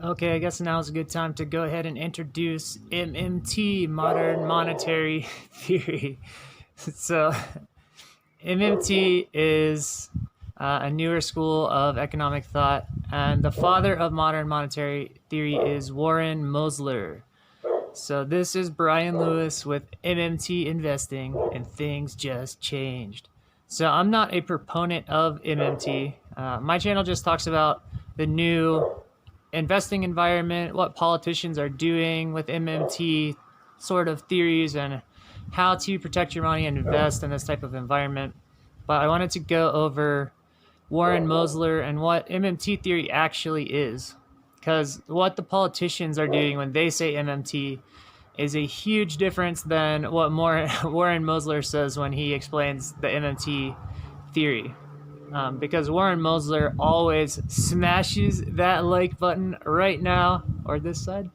Okay, I guess now is a good time to go ahead and introduce MMT, modern monetary theory. So, MMT is a newer school of economic thought, and the father of modern monetary theory is Warren Mosler. So, this is Brian Lewis with MMT Investing, and things just changed. So, I'm not a proponent of MMT. My channel just talks about the new investing environment, what politicians are doing with MMT sort of theories, and how to protect your money and invest in this type of environment. But I wanted to go over Warren Mosler and what MMT theory actually is. Because what the politicians are doing when they say MMT is a huge difference than what Warren Mosler says when he explains the MMT theory. Because Warren Mosler always smashes that like button right now, or this side,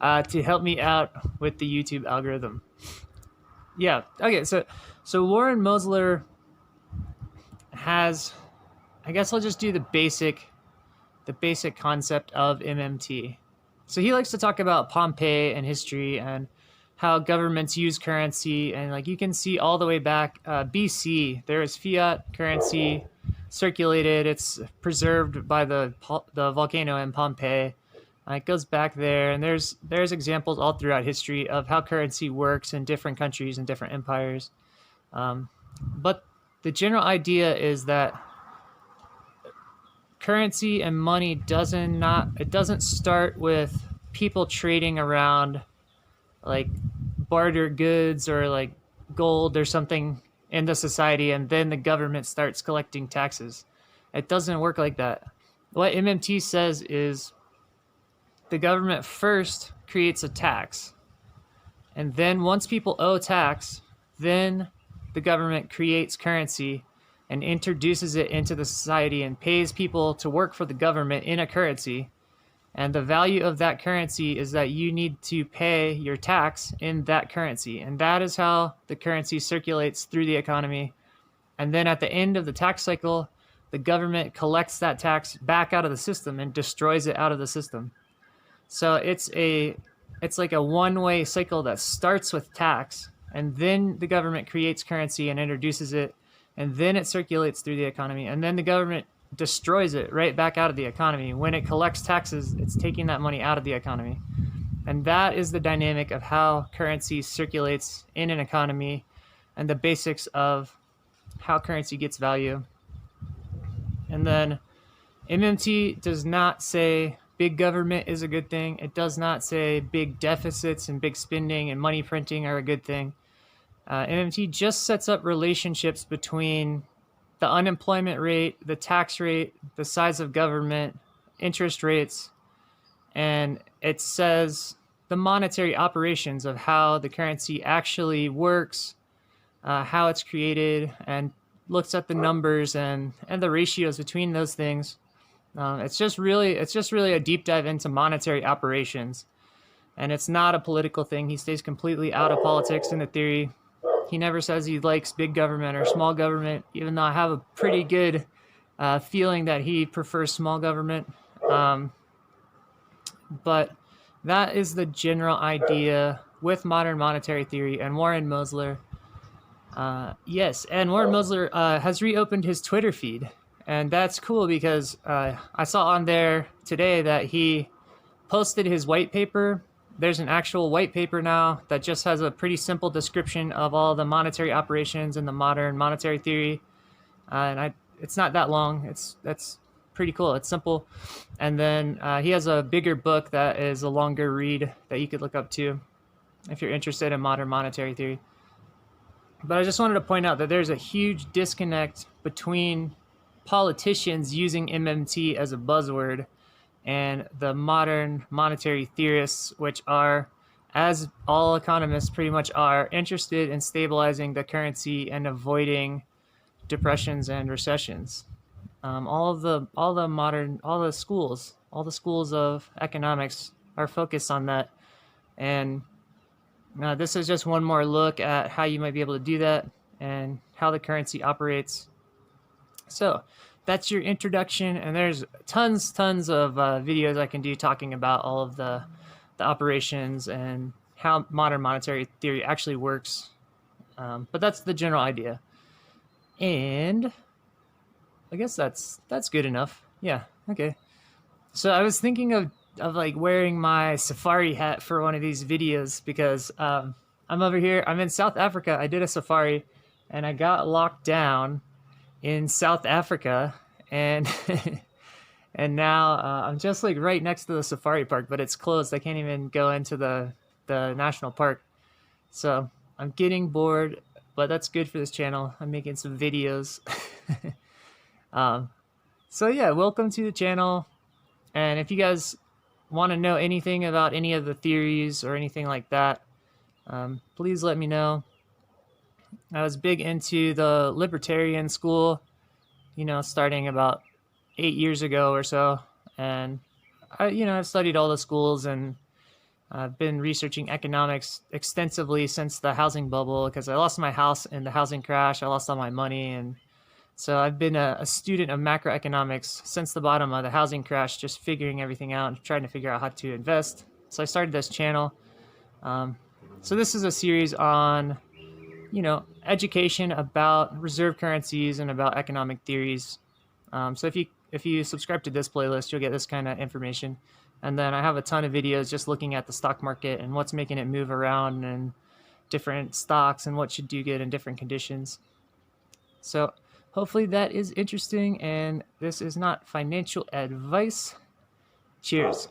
to help me out with the YouTube algorithm. Yeah, okay, so Warren Mosler has, I guess I'll just do the basic concept of MMT. So he likes to talk about Pompeii and history and how governments use currency, and like you can see all the way back BC, there is fiat currency circulated. It's preserved by the volcano in Pompeii. It goes back there, and there's examples all throughout history of how currency works in different countries and different empires. But the general idea is that currency and money doesn't start with people trading around like barter goods or like gold or something in the society, and then the government starts collecting taxes. It doesn't work like that. What MMT says is the government first creates a tax, and then once people owe tax, then the government creates currency and introduces it into the society and pays people to work for the government in a currency. And the value of that currency is that you need to pay your tax in that currency. And that is how the currency circulates through the economy. And then at the end of the tax cycle, the government collects that tax back out of the system and destroys it out of the system. So it's like a one-way cycle that starts with tax, and then the government creates currency and introduces it, and then it circulates through the economy, and then the government destroys it right back out of the economy. When it collects taxes, it's taking that money out of the economy. And that is the dynamic of how currency circulates in an economy and the basics of how currency gets value. And then MMT does not say big government is a good thing. It does not say big deficits and big spending and money printing are a good thing. MMT just sets up relationships between the unemployment rate, the tax rate, the size of government, interest rates, and it says the monetary operations of how the currency actually works, how it's created, and looks at the numbers and the ratios between those things. It's just really a deep dive into monetary operations, and it's not a political thing. He stays completely out of politics in the theory. He never says he likes big government or small government, even though I have a pretty good feeling that he prefers small government. But that is the general idea with modern monetary theory and Warren Mosler. Yes, and Warren Mosler has reopened his Twitter feed, and that's cool because I saw on there today that he posted his white paper. There's an actual white paper now that just has a pretty simple description of all the monetary operations in the modern monetary theory, and it's not that long. That's pretty cool. It's simple, and then he has a bigger book that is a longer read that you could look up too if you're interested in modern monetary theory. But I just wanted to point out that there's a huge disconnect between politicians using MMT as a buzzword and the modern monetary theorists, which are, as all economists pretty much are, interested in stabilizing the currency and avoiding depressions and recessions. All the schools of economics are focused on that, and this is just one more look at how you might be able to do that and how the currency operates. So that's your introduction, and there's tons of videos I can do talking about all of the operations and how modern monetary theory actually works. But that's the general idea, and I guess that's good enough. Yeah. Okay. So I was thinking of like wearing my safari hat for one of these videos because I'm over here. I'm in South Africa. I did a safari, and I got locked down in South Africa, and and now I'm just like right next to the safari park, but it's closed. I can't even go into the national park. So I'm getting bored, but that's good for this channel. I'm making some videos. um, so yeah, welcome to the channel. And if you guys want to know anything about any of the theories or anything like that, please let me know. I was big into the libertarian school, starting about 8 years ago or so. And I've studied all the schools, and I've been researching economics extensively since the housing bubble because I lost my house in the housing crash. I lost all my money, and so I've been a student of macroeconomics since the bottom of the housing crash, just figuring everything out and trying to figure out how to invest. So I started this channel. So this is a series on, education about reserve currencies and about economic theories. So if you subscribe to this playlist, you'll get this kind of information. And then I have a ton of videos just looking at the stock market and what's making it move around and different stocks and what should do good in different conditions. So hopefully that is interesting, and this is not financial advice. Cheers.